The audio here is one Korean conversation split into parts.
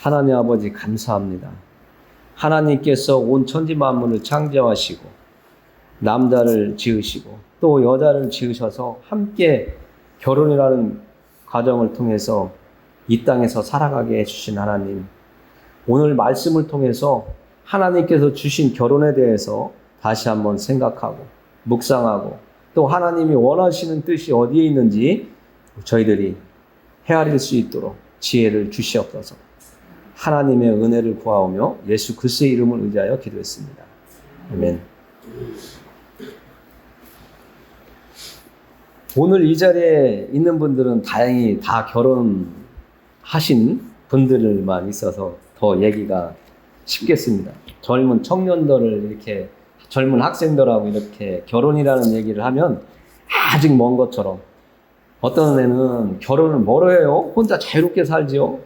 하나님 아버지 감사합니다. 하나님께서 온 천지 만물을 창조하시고 남자를 지으시고 또 여자를 지으셔서 함께 결혼이라는 과정을 통해서 이 땅에서 살아가게 해주신 하나님, 오늘 말씀을 통해서 하나님께서 주신 결혼에 대해서 다시 한번 생각하고 묵상하고 또 하나님이 원하시는 뜻이 어디에 있는지 저희들이 헤아릴 수 있도록 지혜를 주시옵소서. 하나님의 은혜를 구하오며 예수 그리스도의 이름을 의지하여 기도했습니다. 아멘. 오늘 이 자리에 있는 분들은 다행히 다 결혼하신 분들만 있어서 더 얘기가 쉽겠습니다. 젊은 청년들을 이렇게 젊은 학생들하고 이렇게 결혼이라는 얘기를 하면 아직 먼 것처럼, 어떤 애는 결혼을 뭐로 해요? 혼자 자유롭게 살지요?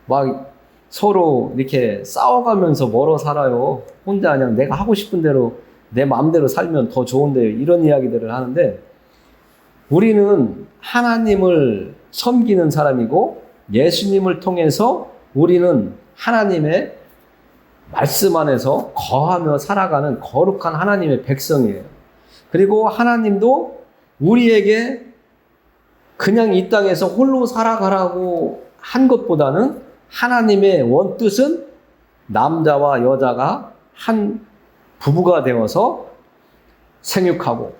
막 서로 이렇게 싸워가면서 멀어 살아요. 혼자 그냥 내가 하고 싶은 대로 내 마음대로 살면 더 좋은데요. 이런 이야기들을 하는데, 우리는 하나님을 섬기는 사람이고 예수님을 통해서 우리는 하나님의 말씀 안에서 거하며 살아가는 거룩한 하나님의 백성이에요. 그리고 하나님도 우리에게 그냥 이 땅에서 홀로 살아가라고 한 것보다는 하나님의 원뜻은 남자와 여자가 한 부부가 되어서 생육하고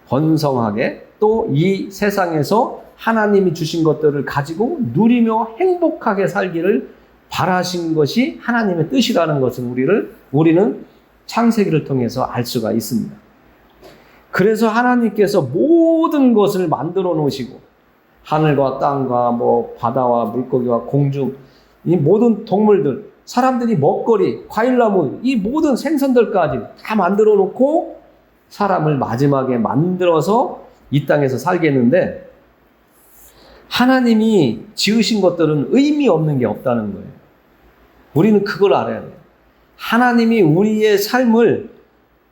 번성하게, 또 이 세상에서 하나님이 주신 것들을 가지고 누리며 행복하게 살기를 바라신 것이 하나님의 뜻이라는 것을 우리는 창세기를 통해서 알 수가 있습니다. 그래서 하나님께서 모든 것을 만들어 놓으시고, 하늘과 땅과 바다와 물고기와 공중, 이 모든 동물들, 사람들이 먹거리, 과일나무, 이 모든 생선들까지 다 만들어 놓고 사람을 마지막에 만들어서 이 땅에서 살게 했는데, 하나님이 지으신 것들은 의미 없는 게 없다는 거예요. 우리는 그걸 알아야 돼요. 하나님이 우리의 삶을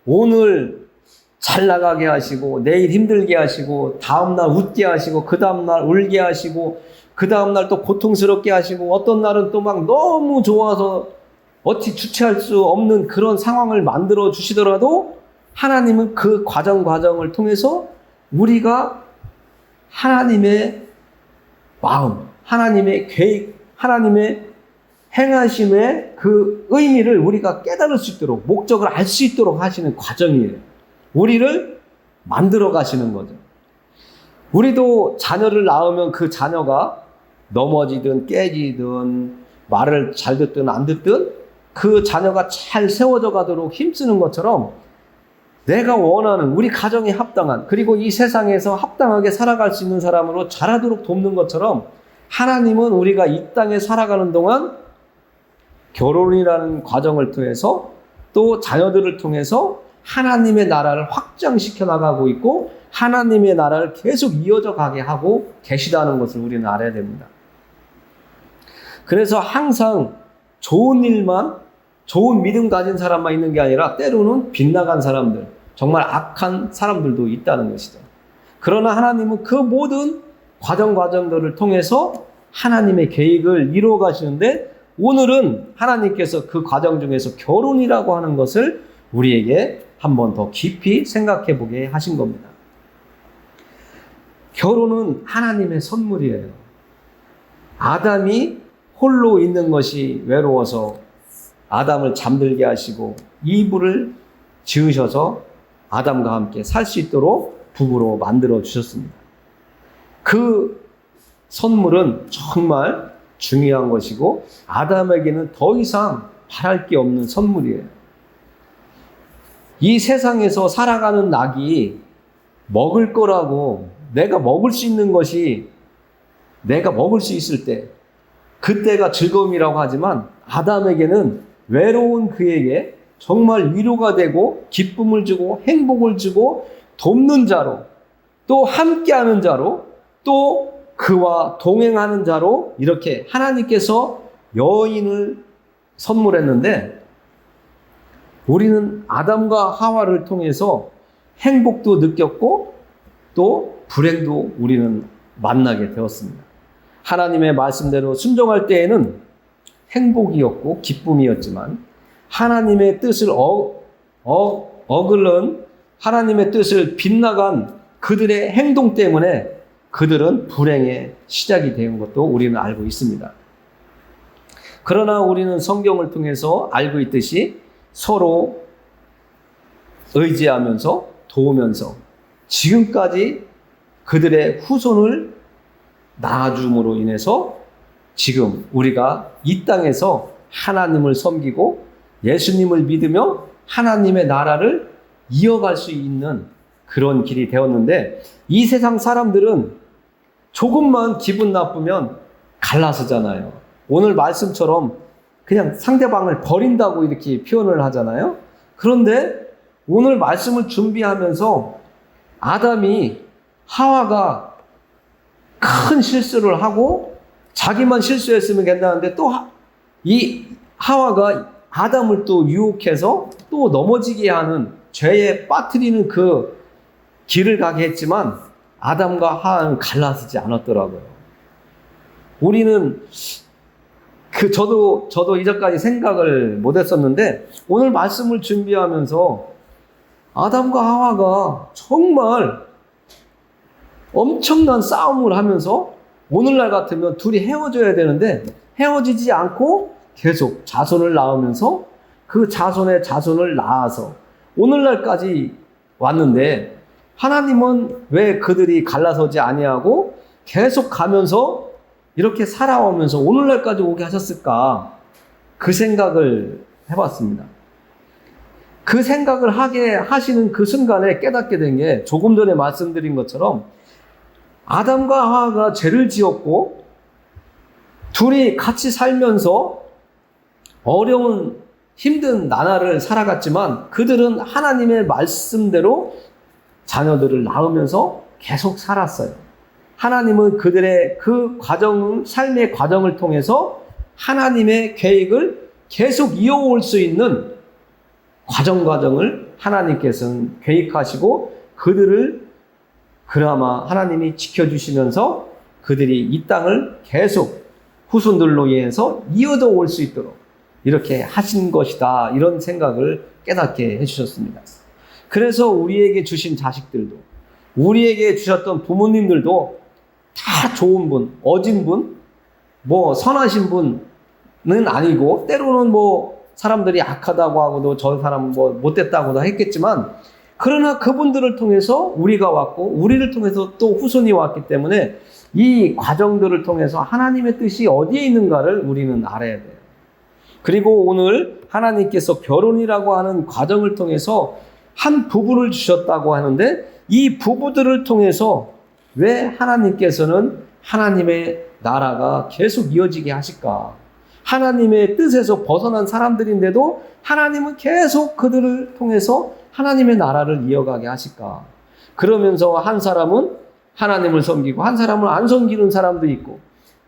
오늘 잘 나가게 하시고, 내일 힘들게 하시고, 다음날 웃게 하시고, 그 다음날 울게 하시고, 그 다음날 또 고통스럽게 하시고, 어떤 날은 또 막 너무 좋아서 어찌 주체할 수 없는 그런 상황을 만들어 주시더라도, 하나님은 그 과정을 통해서 우리가 하나님의 마음, 하나님의 계획, 하나님의 행하심의 그 의미를 우리가 깨달을 수 있도록, 목적을 알 수 있도록 하시는 과정이에요. 우리를 만들어 가시는 거죠. 우리도 자녀를 낳으면 그 자녀가 넘어지든 깨지든 말을 잘 듣든 안 듣든 그 자녀가 잘 세워져 가도록 힘쓰는 것처럼, 내가 원하는 우리 가정에 합당한, 그리고 이 세상에서 합당하게 살아갈 수 있는 사람으로 자라도록 돕는 것처럼, 하나님은 우리가 이 땅에 살아가는 동안 결혼이라는 과정을 통해서 또 자녀들을 통해서 하나님의 나라를 확장시켜 나가고 있고, 하나님의 나라를 계속 이어져 가게 하고 계시다는 것을 우리는 알아야 됩니다. 그래서 항상 좋은 일만, 좋은 믿음 가진 사람만 있는 게 아니라 때로는 빗나간 사람들, 정말 악한 사람들도 있다는 것이죠. 그러나 하나님은 그 모든 과정들을 통해서 하나님의 계획을 이루어 가시는데, 오늘은 하나님께서 그 과정 중에서 결혼이라고 하는 것을 우리에게 한 번 더 깊이 생각해 보게 하신 겁니다. 결혼은 하나님의 선물이에요. 아담이 홀로 있는 것이 외로워서 아담을 잠들게 하시고 이브를 지으셔서 아담과 함께 살 수 있도록 부부로 만들어 주셨습니다. 그 선물은 정말 중요한 것이고, 아담에게는 더 이상 바랄 게 없는 선물이에요. 이 세상에서 살아가는 낙이 먹을 거라고, 내가 먹을 수 있는 것이 내가 먹을 수 있을 때, 그때가 즐거움이라고 하지만, 아담에게는 외로운 그에게 정말 위로가 되고 기쁨을 주고 행복을 주고 돕는 자로, 또 함께하는 자로, 또 그와 동행하는 자로 이렇게 하나님께서 여인을 선물했는데, 우리는 아담과 하와를 통해서 행복도 느꼈고 또 불행도 우리는 만나게 되었습니다. 하나님의 말씀대로 순종할 때에는 행복이었고 기쁨이었지만 하나님의 뜻을 어글른 하나님의 뜻을 빗나간 그들의 행동 때문에 그들은 불행의 시작이 된 것도 우리는 알고 있습니다. 그러나 우리는 성경을 통해서 알고 있듯이 서로 의지하면서 도우면서 지금까지 그들의 후손을 낳아줌으로 인해서 지금 우리가 이 땅에서 하나님을 섬기고 예수님을 믿으며 하나님의 나라를 이어갈 수 있는 그런 길이 되었는데, 이 세상 사람들은 조금만 기분 나쁘면 갈라서잖아요. 오늘 말씀처럼 그냥 상대방을 버린다고 이렇게 표현을 하잖아요. 그런데 오늘 말씀을 준비하면서 아담이 하와가 큰 실수를 하고 자기만 실수했으면 괜찮은데 또 이 하와가 아담을 또 유혹해서 또 넘어지게 하는 죄에 빠뜨리는 그 길을 가게 했지만 아담과 하와는 갈라서지 않았더라고요. 우리는 저도 이전까지 생각을 못 했었는데 오늘 말씀을 준비하면서 아담과 하와가 정말 엄청난 싸움을 하면서 오늘날 같으면 둘이 헤어져야 되는데 헤어지지 않고 계속 자손을 낳으면서 그 자손의 자손을 낳아서 오늘날까지 왔는데, 하나님은 왜 그들이 갈라서지 아니하고 계속 가면서 이렇게 살아오면서 오늘날까지 오게 하셨을까? 그 생각을 해봤습니다. 그 생각을 하게 하시는 그 순간에 깨닫게 된 게 조금 전에 말씀드린 것처럼 아담과 하와가 죄를 지었고 둘이 같이 살면서 어려운 힘든 나날을 살아갔지만 그들은 하나님의 말씀대로 자녀들을 낳으면서 계속 살았어요. 하나님은 그들의 그 과정, 삶의 과정을 통해서 하나님의 계획을 계속 이어올 수 있는 과정을 하나님께서는 계획하시고 그들을 그나마 하나님이 지켜주시면서 그들이 이 땅을 계속 후손들로 인해서 이어져 올 수 있도록 이렇게 하신 것이다, 이런 생각을 깨닫게 해주셨습니다. 그래서 우리에게 주신 자식들도, 우리에게 주셨던 부모님들도 다 좋은 분, 어진 분, 선하신 분은 아니고, 때로는 사람들이 악하다고 하고도 저 사람은 못됐다고도 했겠지만, 그러나 그분들을 통해서 우리가 왔고, 우리를 통해서 또 후손이 왔기 때문에 이 과정들을 통해서 하나님의 뜻이 어디에 있는가를 우리는 알아야 돼요. 그리고 오늘 하나님께서 결혼이라고 하는 과정을 통해서 한 부부를 주셨다고 하는데, 이 부부들을 통해서 왜 하나님께서는 하나님의 나라가 계속 이어지게 하실까? 하나님의 뜻에서 벗어난 사람들인데도 하나님은 계속 그들을 통해서 하나님의 나라를 이어가게 하실까? 그러면서 한 사람은 하나님을 섬기고 한 사람은 안 섬기는 사람도 있고,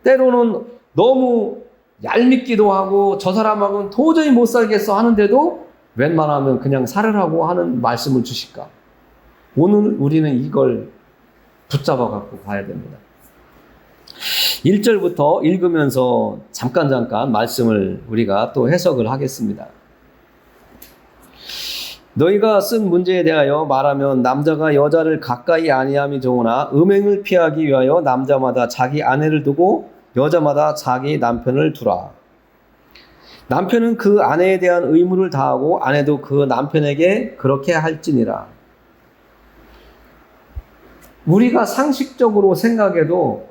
때로는 너무 얄밉기도 하고 저 사람하고는 도저히 못 살겠어 하는데도 웬만하면 그냥 살으라고 하는 말씀을 주실까? 오늘 우리는 이걸 붙잡아 갖고 가야 됩니다. 1절부터 읽으면서 잠깐 말씀을 우리가 또 해석을 하겠습니다. 너희가 쓴 문제에 대하여 말하면 남자가 여자를 가까이 아니함이 좋으나 음행을 피하기 위하여 남자마다 자기 아내를 두고 여자마다 자기 남편을 두라. 남편은 그 아내에 대한 의무를 다하고 아내도 그 남편에게 그렇게 할지니라. 우리가 상식적으로 생각해도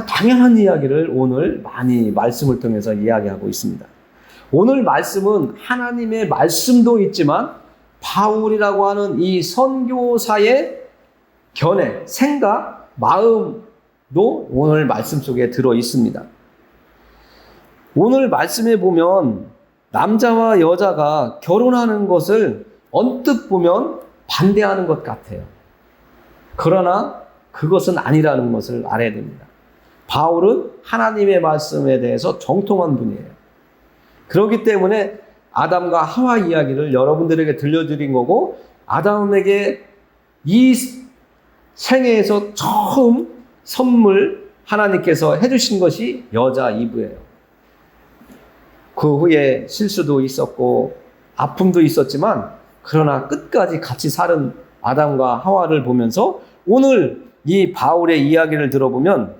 당연한 이야기를 오늘 많이 말씀을 통해서 이야기하고 있습니다. 오늘 말씀은 하나님의 말씀도 있지만 바울이라고 하는 이 선교사의 견해, 생각, 마음도 오늘 말씀 속에 들어 있습니다. 오늘 말씀에 보면 남자와 여자가 결혼하는 것을 언뜻 보면 반대하는 것 같아요. 그러나 그것은 아니라는 것을 알아야 됩니다. 바울은 하나님의 말씀에 대해서 정통한 분이에요. 그렇기 때문에 아담과 하와 이야기를 여러분들에게 들려드린 거고, 아담에게 이 생애에서 처음 선물한 하나님께서 해주신 것이 여자 이브예요. 그 후에 실수도 있었고 아픔도 있었지만 그러나 끝까지 같이 사는 아담과 하와를 보면서 오늘 이 바울의 이야기를 들어보면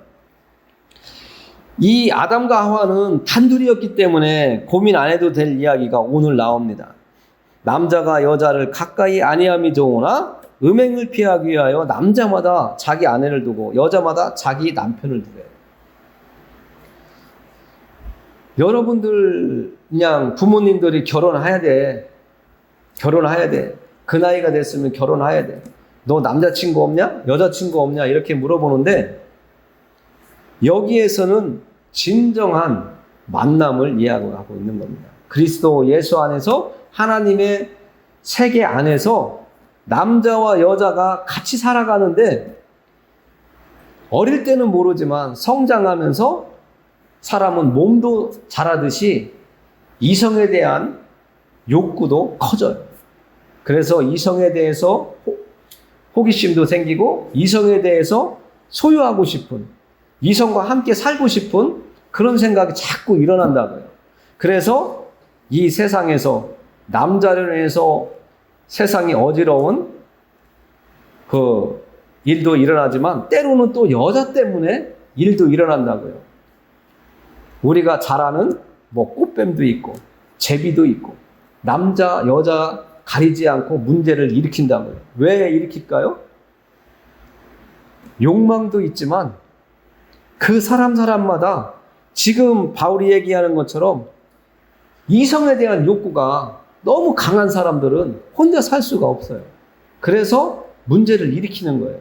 이 아담과 하와는 단둘이었기 때문에 고민 안 해도 될 이야기가 오늘 나옵니다. 남자가 여자를 가까이 아니함이 좋으나 음행을 피하기 위하여 남자마다 자기 아내를 두고 여자마다 자기 남편을 두래요. 여러분들 그냥 부모님들이 결혼해야 돼. 결혼해야 돼. 그 나이가 됐으면 결혼해야 돼. 너 남자친구 없냐? 여자친구 없냐? 이렇게 물어보는데 여기에서는 진정한 만남을 이야기하고 있는 겁니다. 그리스도 예수 안에서 하나님의 세계 안에서 남자와 여자가 같이 살아가는데 어릴 때는 모르지만 성장하면서 사람은 몸도 자라듯이 이성에 대한 욕구도 커져요. 그래서 이성에 대해서 호기심도 생기고 이성에 대해서 소유하고 싶은, 이성과 함께 살고 싶은 그런 생각이 자꾸 일어난다고요. 그래서 이 세상에서 남자를 위해서 세상이 어지러운 그 일도 일어나지만 때로는 또 여자 때문에 일도 일어난다고요. 우리가 잘 아는 뭐 꽃뱀도 있고 제비도 있고 남자 여자 가리지 않고 문제를 일으킨다고요. 왜 일으킬까요? 욕망도 있지만 그 사람마다 지금 바울이 얘기하는 것처럼 이성에 대한 욕구가 너무 강한 사람들은 혼자 살 수가 없어요. 그래서 문제를 일으키는 거예요.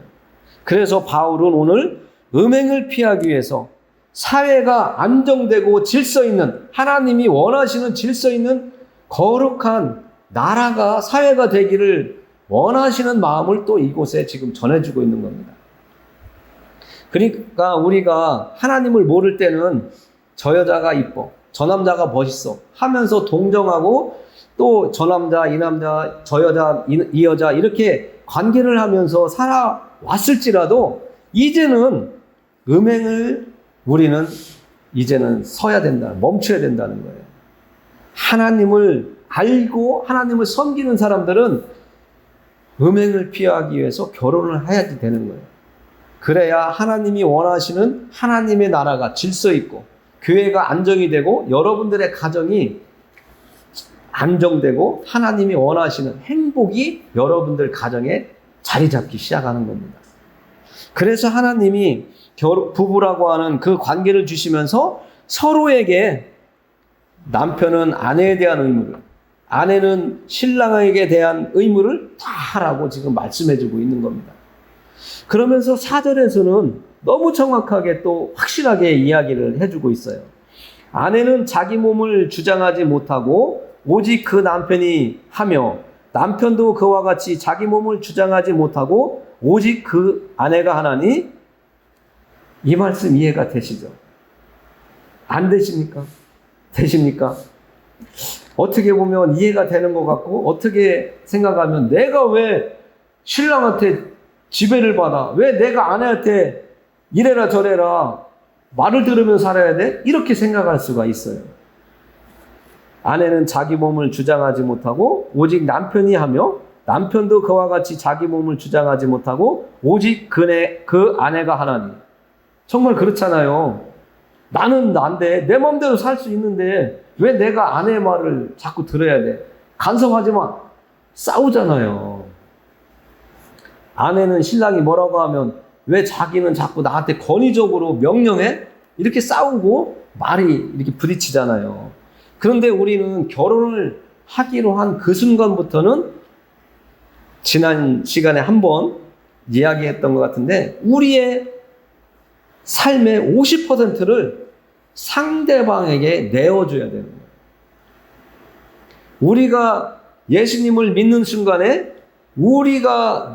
그래서 바울은 오늘 음행을 피하기 위해서 사회가 안정되고 질서 있는, 하나님이 원하시는 질서 있는 거룩한 나라가, 사회가 되기를 원하시는 마음을 또 이곳에 지금 전해주고 있는 겁니다. 그러니까 우리가 하나님을 모를 때는 저 여자가 이뻐, 저 남자가 멋있어 하면서 동정하고 또 저 남자, 이 남자, 저 여자, 이 여자 이렇게 관계를 하면서 살아왔을지라도 이제는 음행을 우리는 이제는 서야 된다, 멈춰야 된다는 거예요. 하나님을 알고 하나님을 섬기는 사람들은 음행을 피하기 위해서 결혼을 해야지 되는 거예요. 그래야 하나님이 원하시는 하나님의 나라가 질서 있고 교회가 안정이 되고 여러분들의 가정이 안정되고 하나님이 원하시는 행복이 여러분들 가정에 자리 잡기 시작하는 겁니다. 그래서 하나님이 부부라고 하는 그 관계를 주시면서 서로에게 남편은 아내에 대한 의무를, 아내는 신랑에게 대한 의무를 다 하라고 지금 말씀해주고 있는 겁니다. 그러면서 4절에서는 너무 정확하게 또 확실하게 이야기를 해주고 있어요. 아내는 자기 몸을 주장하지 못하고 오직 그 남편이 하며 남편도 그와 같이 자기 몸을 주장하지 못하고 오직 그 아내가 하나니, 이 말씀 이해가 되시죠? 안 되십니까? 되십니까? 어떻게 보면 이해가 되는 것 같고 어떻게 생각하면 내가 왜 신랑한테 지배를 받아? 왜 내가 아내한테 이래라 저래라 말을 들으며 살아야 돼? 이렇게 생각할 수가 있어요. 아내는 자기 몸을 주장하지 못하고 오직 남편이 하며 남편도 그와 같이 자기 몸을 주장하지 못하고 오직 그 아내가 하나니. 정말 그렇잖아요. 나는 난데 내 마음대로 살 수 있는데 왜 내가 아내의 말을 자꾸 들어야 돼? 간섭하지 마. 싸우잖아요. 아내는 신랑이 뭐라고 하면 왜 자기는 자꾸 나한테 권위적으로 명령해? 이렇게 싸우고 말이 이렇게 부딪히잖아요. 그런데 우리는 결혼을 하기로 한 그 순간부터는 지난 시간에 한번 이야기했던 것 같은데 우리의 삶의 50%를 상대방에게 내어줘야 되는 거예요. 우리가 예수님을 믿는 순간에 우리가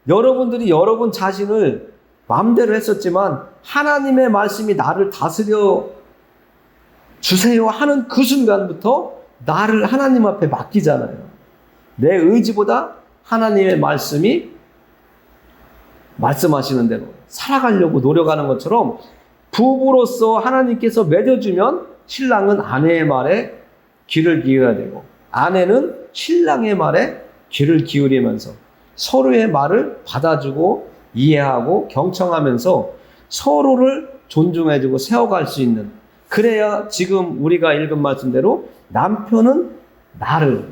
여러분들이 여러분 자신을 마음대로 했었지만 하나님의 말씀이 나를 다스려 주세요 하는 그 순간부터 나를 하나님 앞에 맡기잖아요. 내 의지보다 하나님의 말씀이 말씀하시는 대로 살아가려고 노력하는 것처럼 부부로서 하나님께서 맺어주면 신랑은 아내의 말에 귀를 기울여야 되고 아내는 신랑의 말에 귀를 기울이면서 서로의 말을 받아주고 이해하고 경청하면서 서로를 존중해주고 세워갈 수 있는, 그래야 지금 우리가 읽은 말씀대로 남편은 나를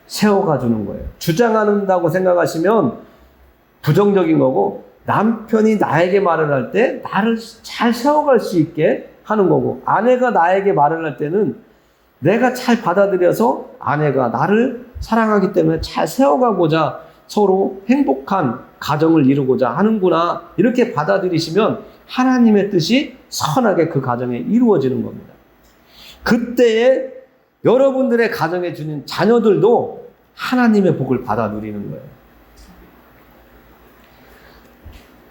세워가 주는 거예요. 주장한다고 생각하시면 부정적인 거고, 남편이 나에게 말을 할 때 나를 잘 세워갈 수 있게 하는 거고, 아내가 나에게 말을 할 때는 내가 잘 받아들여서 아내가 나를 사랑하기 때문에 잘 세워가고자 서로 행복한 가정을 이루고자 하는구나, 이렇게 받아들이시면 하나님의 뜻이 선하게 그 가정에 이루어지는 겁니다. 그때에 여러분들의 가정에 주는 자녀들도 하나님의 복을 받아 누리는 거예요.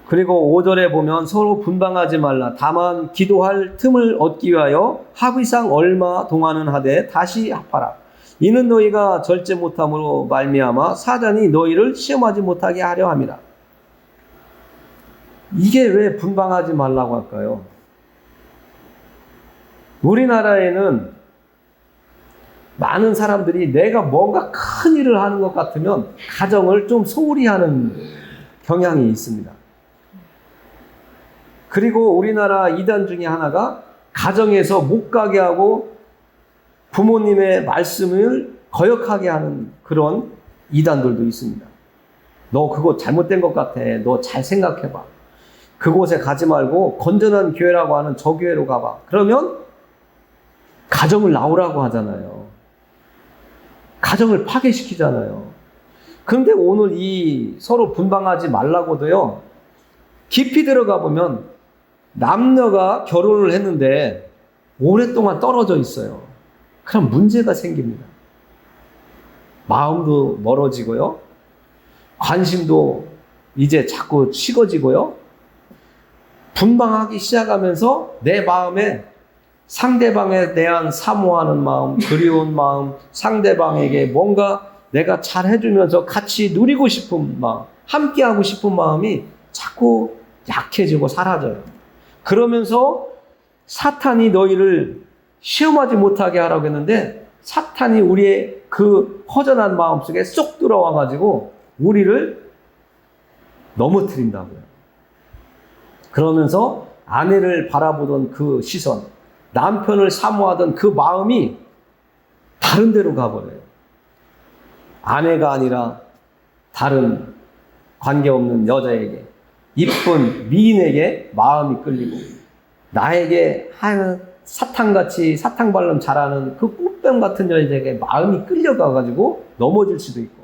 그리고 5절에 보면 서로 분방하지 말라. 다만 기도할 틈을 얻기 위하여 합의상 얼마 동안은 하되 다시 합하라. 이는 너희가 절제 못함으로 말미암아 사단이 너희를 시험하지 못하게 하려 함이라. 이게 왜 분방하지 말라고 할까요? 우리나라에는 많은 사람들이 내가 뭔가 큰 일을 하는 것 같으면 가정을 좀 소홀히 하는 경향이 있습니다. 그리고 우리나라 이단 중에 하나가 가정에서 못 가게 하고 부모님의 말씀을 거역하게 하는 그런 이단들도 있습니다. 너 그거 잘못된 것 같아. 너 잘 생각해봐. 그곳에 가지 말고 건전한 교회라고 하는 저 교회로 가봐. 그러면 가정을 나오라고 하잖아요. 가정을 파괴시키잖아요. 그런데 오늘 이 서로 분방하지 말라고도요, 깊이 들어가 보면 남녀가 결혼을 했는데 오랫동안 떨어져 있어요. 그럼 문제가 생깁니다. 마음도 멀어지고요. 관심도 이제 자꾸 식어지고요. 분방하기 시작하면서 내 마음에 상대방에 대한 사모하는 마음, 그리운 마음, 상대방에게 뭔가 내가 잘 해주면서 같이 누리고 싶은 마음, 함께하고 싶은 마음이 자꾸 약해지고 사라져요. 그러면서 사탄이 너희를 시험하지 못하게 하라고 했는데 사탄이 우리의 그 허전한 마음속에 쏙 들어와가지고 우리를 넘어뜨린다고요. 그러면서 아내를 바라보던 그 시선, 남편을 사모하던 그 마음이 다른 데로 가버려요. 아내가 아니라 다른 관계없는 여자에게, 이쁜 미인에게 마음이 끌리고, 나에게 사탕같이 사탕발름 잘하는 그 꽃뱀 같은 여자에게 마음이 끌려가가지고 넘어질 수도 있고,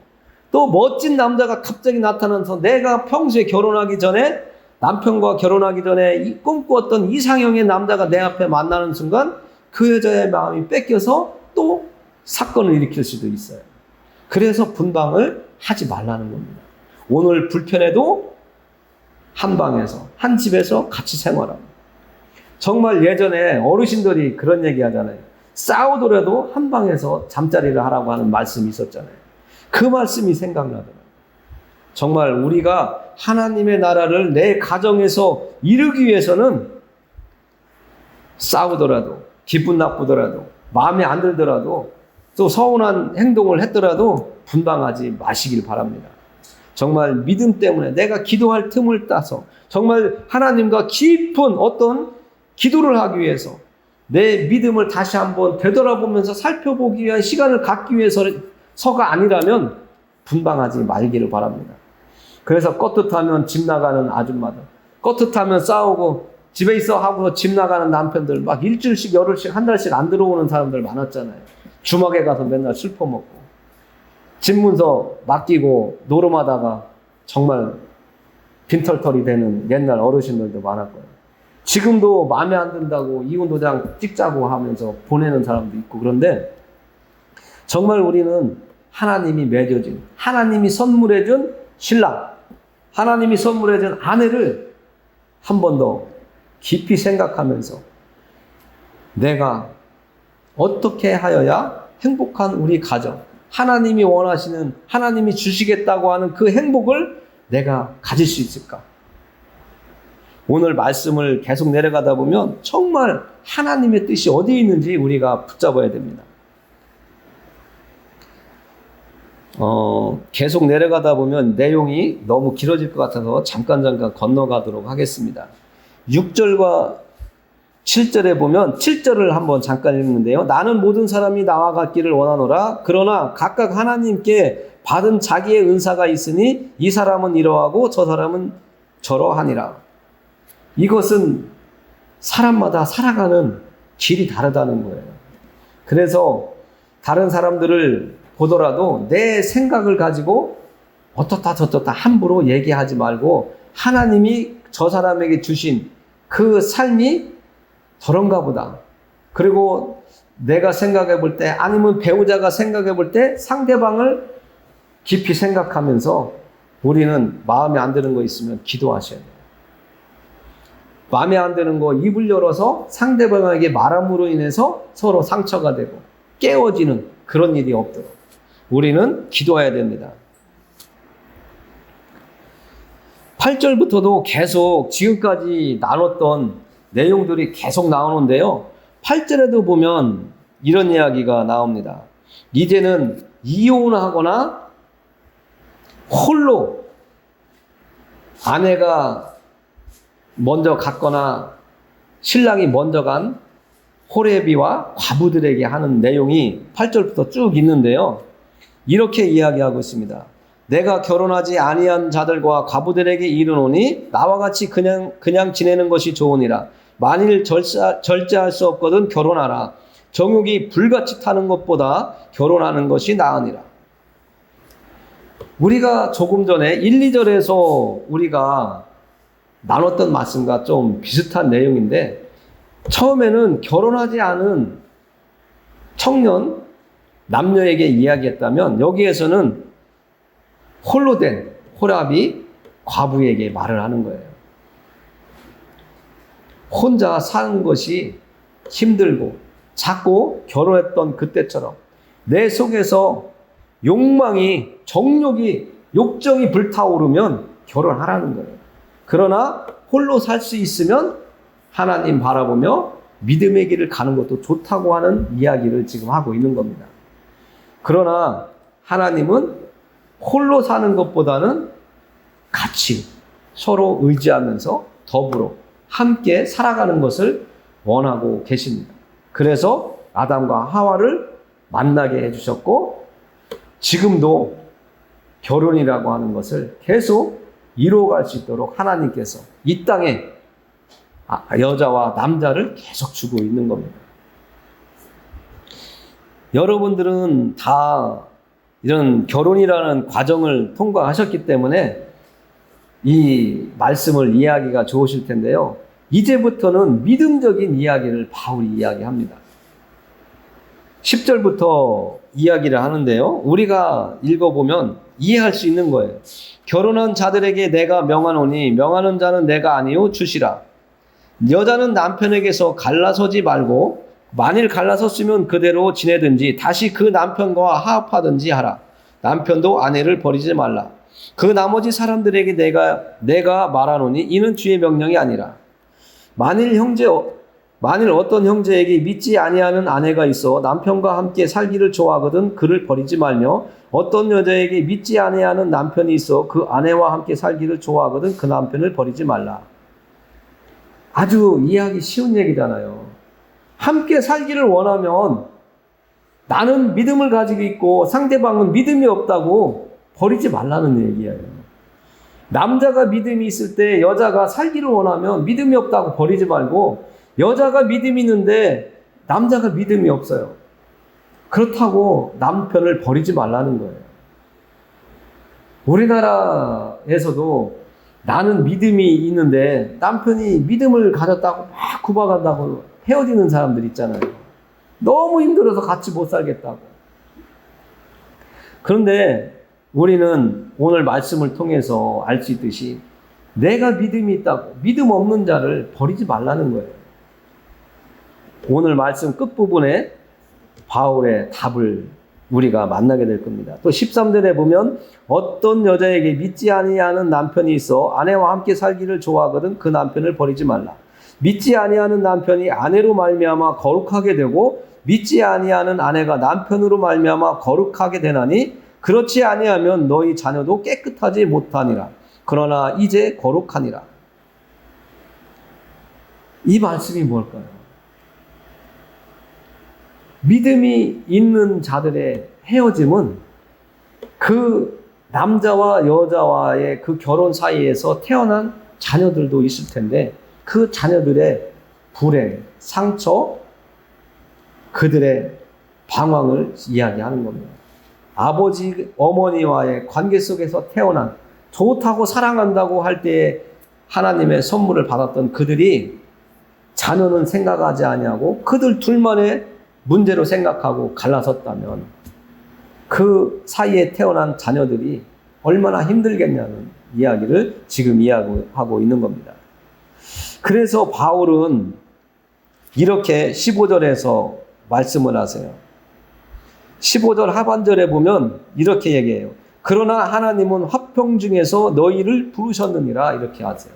또 멋진 남자가 갑자기 나타나서 내가 평소에 결혼하기 전에, 남편과 결혼하기 전에 꿈꾸었던 이상형의 남자가 내 앞에 만나는 순간 그 여자의 마음이 뺏겨서 또 사건을 일으킬 수도 있어요. 그래서 분방을 하지 말라는 겁니다. 오늘 불편해도 한 방에서, 한 집에서 같이 생활하고. 정말 예전에 어르신들이 그런 얘기 하잖아요. 싸우더라도 한 방에서 잠자리를 하라고 하는 말씀이 있었잖아요. 그 말씀이 생각나더라고요. 정말 우리가 하나님의 나라를 내 가정에서 이루기 위해서는 싸우더라도, 기분 나쁘더라도, 마음에 안 들더라도, 또 서운한 행동을 했더라도 분방하지 마시길 바랍니다. 정말 믿음 때문에 내가 기도할 틈을 따서 정말 하나님과 깊은 어떤 기도를 하기 위해서 내 믿음을 다시 한번 되돌아보면서 살펴보기 위한 시간을 갖기 위해서가 아니라면 분방하지 말기를 바랍니다. 그래서 껐듯하면 집 나가는 아줌마들, 껐듯하면 싸우고 집에 있어 하고 집 나가는 남편들, 막 일주일씩, 열흘씩, 한 달씩 안 들어오는 사람들 많았잖아요. 주막에 가서 맨날 술 퍼먹고, 집 문서 맡기고 노름하다가 정말 빈털털이 되는 옛날 어르신들도 많았고요. 지금도 마음에 안 든다고 이혼 도장 찍자고 하면서 보내는 사람도 있고. 그런데 정말 우리는 하나님이 맺어진, 하나님이 선물해준 신랑, 하나님이 선물해준 아내를 한 번 더 깊이 생각하면서 내가 어떻게 하여야 행복한 우리 가정, 하나님이 원하시는, 하나님이 주시겠다고 하는 그 행복을 내가 가질 수 있을까? 오늘 말씀을 계속 내려가다 보면 정말 하나님의 뜻이 어디에 있는지 우리가 붙잡아야 됩니다. 계속 내려가다 보면 내용이 너무 길어질 것 같아서 잠깐 건너가도록 하겠습니다. 6절과 7절에 보면 7절을 한번 잠깐 읽는데요. 나는 모든 사람이 나와 같기를 원하노라. 그러나 각각 하나님께 받은 자기의 은사가 있으니 이 사람은 이러하고 저 사람은 저러하니라. 이것은 사람마다 살아가는 길이 다르다는 거예요. 그래서 다른 사람들을 보더라도 내 생각을 가지고 어떻다 저떻다 함부로 얘기하지 말고 하나님이 저 사람에게 주신 그 삶이 저런가 보다. 그리고 내가 생각해 볼 때 아니면 배우자가 생각해 볼 때 상대방을 깊이 생각하면서 우리는 마음에 안 드는 거 있으면 기도하셔야 돼요. 마음에 안 드는 거 입을 열어서 상대방에게 말함으로 인해서 서로 상처가 되고 깨어지는 그런 일이 없도록 우리는 기도해야 됩니다. 8절부터도 계속 지금까지 나눴던 내용들이 계속 나오는데요. 8절에도 보면 이런 이야기가 나옵니다. 이제는 이혼하거나 홀로 아내가 먼저 갔거나 신랑이 먼저 간 호레비와 과부들에게 하는 내용이 8절부터 쭉 있는데요. 이렇게 이야기하고 있습니다. 내가 결혼하지 아니한 자들과 과부들에게 이르노니 나와 같이 그냥 지내는 것이 좋으니라. 만일 절제할 수 없거든 결혼하라. 정욕이 불같이 타는 것보다 결혼하는 것이 나으니라. 우리가 조금 전에 1, 2절에서 우리가 나눴던 말씀과 좀 비슷한 내용인데 처음에는 결혼하지 않은 청년 남녀에게 이야기했다면 여기에서는 홀로 된 호랍이 과부에게 말을 하는 거예요. 혼자 사는 것이 힘들고 자꾸 결혼했던 그때처럼 내 속에서 욕망이 욕정이 불타오르면 결혼하라는 거예요. 그러나 홀로 살 수 있으면 하나님 바라보며 믿음의 길을 가는 것도 좋다고 하는 이야기를 지금 하고 있는 겁니다. 그러나 하나님은 홀로 사는 것보다는 같이 서로 의지하면서 더불어 함께 살아가는 것을 원하고 계십니다. 그래서 아담과 하와를 만나게 해주셨고 지금도 결혼이라고 하는 것을 계속 이루어갈 수 있도록 하나님께서 이 땅에 여자와 남자를 계속 주고 있는 겁니다. 여러분들은 다 이런 결혼이라는 과정을 통과하셨기 때문에 이 말씀을 이해하기가 좋으실 텐데요. 이제부터는 믿음적인 이야기를 바울이 이야기합니다. 10절부터 이야기를 하는데요. 우리가 읽어보면 이해할 수 있는 거예요. 결혼한 자들에게 내가 명하노니 명하는 자는 내가 아니요 주시라. 여자는 남편에게서 갈라서지 말고 만일 갈라섰으면 그대로 지내든지 다시 그 남편과 화합하든지 하라. 남편도 아내를 버리지 말라. 그 나머지 사람들에게 내가 말하노니 이는 주의 명령이 아니라. 만일 어떤 형제에게 믿지 아니하는 아내가 있어 남편과 함께 살기를 좋아하거든 그를 버리지 말며 어떤 여자에게 믿지 아니하는 남편이 있어 그 아내와 함께 살기를 좋아하거든 그 남편을 버리지 말라. 아주 이해하기 쉬운 얘기잖아요. 함께 살기를 원하면 나는 믿음을 가지고 있고 상대방은 믿음이 없다고 버리지 말라는 얘기예요. 남자가 믿음이 있을 때 여자가 살기를 원하면 믿음이 없다고 버리지 말고 여자가 믿음이 있는데 남자가 믿음이 없어요. 그렇다고 남편을 버리지 말라는 거예요. 우리나라에서도 나는 믿음이 있는데 남편이 믿음을 가졌다고 막 구박한다고 헤어지는 사람들 있잖아요. 너무 힘들어서 같이 못 살겠다고. 그런데 우리는 오늘 말씀을 통해서 알 수 있듯이 내가 믿음이 있다고 믿음 없는 자를 버리지 말라는 거예요. 오늘 말씀 끝부분에 바울의 답을 우리가 만나게 될 겁니다. 또 13절에 보면 어떤 여자에게 믿지 아니하는 남편이 있어 아내와 함께 살기를 좋아하거든 그 남편을 버리지 말라. 믿지 아니하는 남편이 아내로 말미암아 거룩하게 되고 믿지 아니하는 아내가 남편으로 말미암아 거룩하게 되나니 그렇지 아니하면 너희 자녀도 깨끗하지 못하니라. 그러나 이제 거룩하니라. 이 말씀이 뭘까요? 믿음이 있는 자들의 헤어짐은 그 남자와 여자와의 그 결혼 사이에서 태어난 자녀들도 있을 텐데 그 자녀들의 불행, 상처, 그들의 방황을 이야기하는 겁니다. 아버지, 어머니와의 관계 속에서 태어난 좋다고 사랑한다고 할 때에 하나님의 선물을 받았던 그들이 자녀는 생각하지 아니하고 그들 둘만의 문제로 생각하고 갈라섰다면 그 사이에 태어난 자녀들이 얼마나 힘들겠냐는 이야기를 지금 이야기하고 있는 겁니다. 그래서 바울은 이렇게 15절에서 말씀을 하세요. 15절 하반절에 보면 이렇게 얘기해요. 그러나 하나님은 화평 중에서 너희를 부르셨느니라 이렇게 하세요.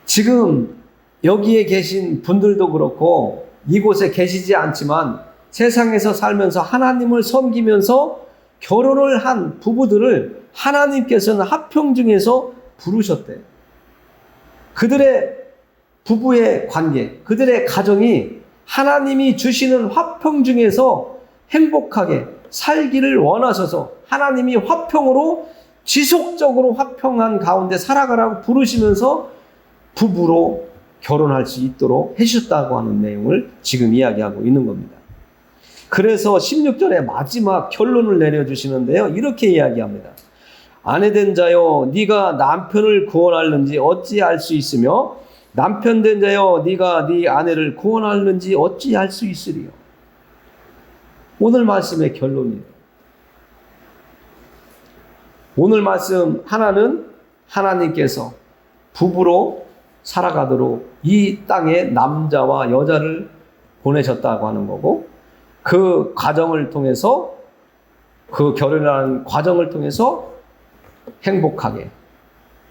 지금 여기에 계신 분들도 그렇고 이곳에 계시지 않지만 세상에서 살면서 하나님을 섬기면서 결혼을 한 부부들을 하나님께서는 화평 중에서 부르셨대요. 그들의 부부의 관계, 그들의 가정이 하나님이 주시는 화평 중에서 행복하게 살기를 원하셔서 하나님이 화평으로 지속적으로 화평한 가운데 살아가라고 부르시면서 부부로 결혼할 수 있도록 해주셨다고 하는 내용을 지금 이야기하고 있는 겁니다. 그래서 16절에 마지막 결론을 내려주시는데요. 이렇게 이야기합니다. 아내된 자여 네가 남편을 구원하는지 어찌 알 수 있으며 남편된 자여 네가 네 아내를 구원하는지 어찌 알 수 있으리요. 오늘 말씀의 결론이에요. 오늘 말씀 하나는 하나님께서 부부로 살아가도록 이 땅에 남자와 여자를 보내셨다고 하는 거고 그 과정을 통해서 그 결혼하는 과정을 통해서 행복하게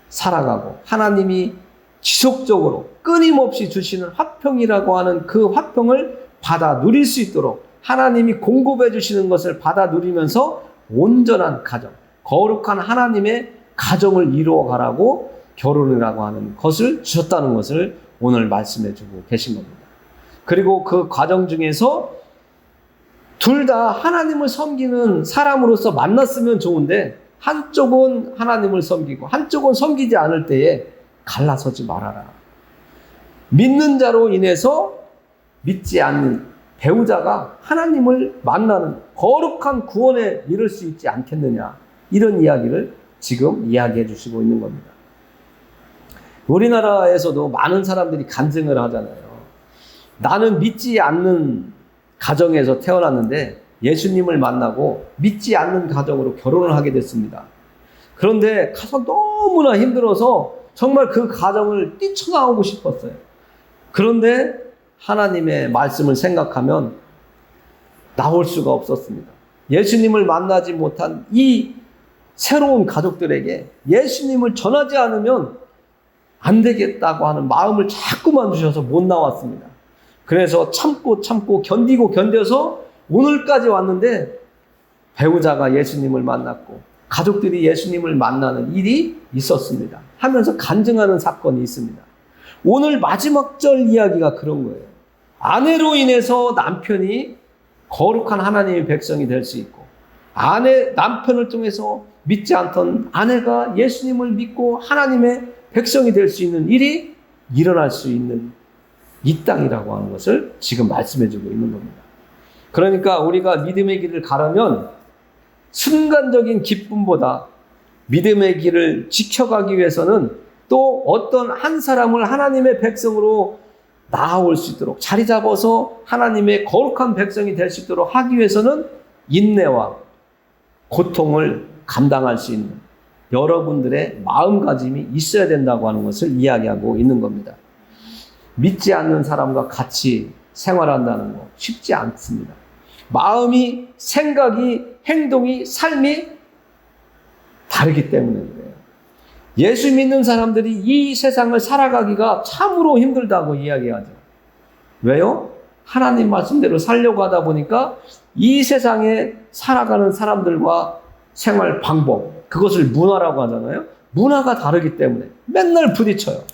살아가고 하나님이 지속적으로 끊임없이 주시는 화평이라고 하는 그 화평을 받아 누릴 수 있도록 하나님이 공급해 주시는 것을 받아 누리면서 온전한 가정, 거룩한 하나님의 가정을 이루어가라고 결혼이라고 하는 것을 주셨다는 것을 오늘 말씀해 주고 계신 겁니다. 그리고 그 과정 중에서 둘 다 하나님을 섬기는 사람으로서 만났으면 좋은데 한쪽은 하나님을 섬기고 한쪽은 섬기지 않을 때에 갈라서지 말아라. 믿는 자로 인해서 믿지 않는 배우자가 하나님을 만나는 거룩한 구원에 이를 수 있지 않겠느냐. 이런 이야기를 지금 이야기해 주시고 있는 겁니다. 우리나라에서도 많은 사람들이 간증을 하잖아요. 나는 믿지 않는 가정에서 태어났는데 예수님을 만나고 믿지 않는 가정으로 결혼을 하게 됐습니다. 그런데 가서 너무나 힘들어서 정말 그 가정을 뛰쳐나오고 싶었어요. 그런데 하나님의 말씀을 생각하면 나올 수가 없었습니다. 예수님을 만나지 못한 이 새로운 가족들에게 예수님을 전하지 않으면 안 되겠다고 하는 마음을 자꾸만 주셔서 못 나왔습니다. 그래서 참고 견디고 견뎌서 오늘까지 왔는데 배우자가 예수님을 만났고 가족들이 예수님을 만나는 일이 있었습니다. 하면서 간증하는 사건이 있습니다. 오늘 마지막 절 이야기가 그런 거예요. 아내로 인해서 남편이 거룩한 하나님의 백성이 될 수 있고 남편을 통해서 믿지 않던 아내가 예수님을 믿고 하나님의 백성이 될 수 있는 일이 일어날 수 있는 이 땅이라고 하는 것을 지금 말씀해 주고 있는 겁니다. 그러니까 우리가 믿음의 길을 가려면 순간적인 기쁨보다 믿음의 길을 지켜가기 위해서는 또 어떤 한 사람을 하나님의 백성으로 나아올 수 있도록 자리 잡아서 하나님의 거룩한 백성이 될 수 있도록 하기 위해서는 인내와 고통을 감당할 수 있는 여러분들의 마음가짐이 있어야 된다고 하는 것을 이야기하고 있는 겁니다. 믿지 않는 사람과 같이 생활한다는 거 쉽지 않습니다. 마음이, 생각이, 행동이, 삶이 다르기 때문에 그래요. 예수 믿는 사람들이 이 세상을 살아가기가 참으로 힘들다고 이야기하죠. 왜요? 하나님 말씀대로 살려고 하다 보니까 이 세상에 살아가는 사람들과 생활 방법, 그것을 문화라고 하잖아요. 문화가 다르기 때문에 맨날 부딪혀요.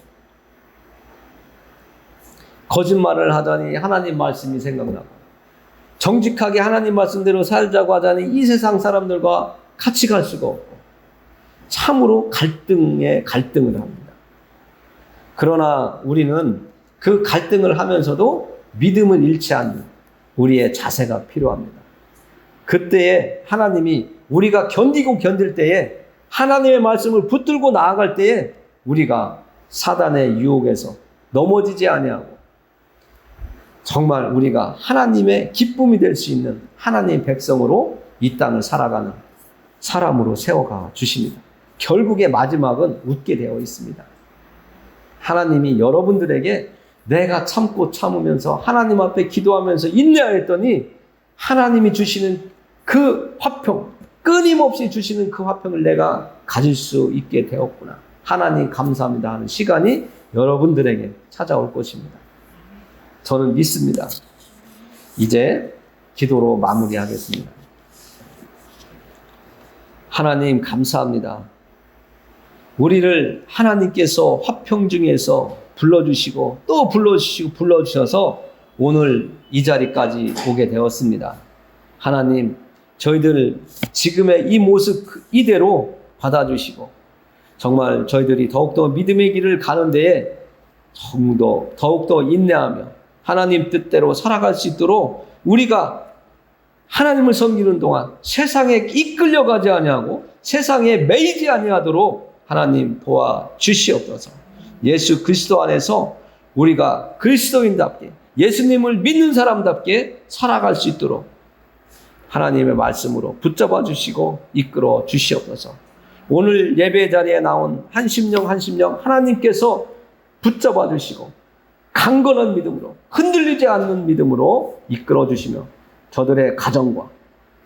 거짓말을 하자니 하나님 말씀이 생각나고, 정직하게 하나님 말씀대로 살자고 하자니 이 세상 사람들과 같이 갈 수가 없고, 참으로 갈등에 갈등을 합니다. 그러나 우리는 그 갈등을 하면서도 믿음을 잃지 않는 우리의 자세가 필요합니다. 그때에 하나님이, 우리가 견디고 견딜 때에, 하나님의 말씀을 붙들고 나아갈 때에 우리가 사단의 유혹에서 넘어지지 아니하고 정말 우리가 하나님의 기쁨이 될 수 있는 하나님의 백성으로 이 땅을 살아가는 사람으로 세워가 주십니다. 결국의 마지막은 웃게 되어 있습니다. 하나님이 여러분들에게 내가 참고 참으면서 하나님 앞에 기도하면서 인내하였더니 하나님이 주시는 그 화평, 끊임없이 주시는 그 화평을 내가 가질 수 있게 되었구나, 하나님 감사합니다 하는 시간이 여러분들에게 찾아올 것입니다. 저는 믿습니다. 이제 기도로 마무리하겠습니다. 하나님 감사합니다. 우리를 하나님께서 화평 중에서 불러주시고 또 불러주셔서 오늘 이 자리까지 오게 되었습니다. 하나님, 저희들 지금의 이 모습 이대로 받아주시고 정말 저희들이 더욱더 믿음의 길을 가는 데에 더욱더 인내하며 하나님 뜻대로 살아갈 수 있도록 우리가 하나님을 섬기는 동안 세상에 이끌려가지 아니하고 세상에 매이지 아니하도록 하나님 도와주시옵소서. 예수 그리스도 안에서 우리가 그리스도인답게, 예수님을 믿는 사람답게 살아갈 수 있도록 하나님의 말씀으로 붙잡아 주시고 이끌어 주시옵소서. 오늘 예배 자리에 나온 한 심령 하나님께서 붙잡아 주시고 강건한 믿음으로, 흔들리지 않는 믿음으로 이끌어 주시며 저들의 가정과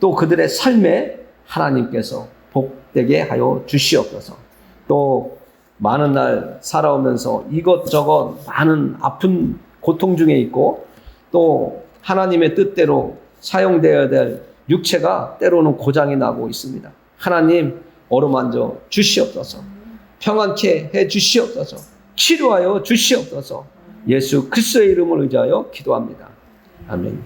또 그들의 삶에 하나님께서 복되게 하여 주시옵소서. 또 많은 날 살아오면서 이것저것 많은 아픈 고통 중에 있고 또 하나님의 뜻대로 사용되어야 될 육체가 때로는 고장이 나고 있습니다. 하나님 어루만져 주시옵소서. 평안케 해 주시옵소서. 치료하여 주시옵소서. 예수 그리스도의 이름을 의지하여 기도합니다. 아멘.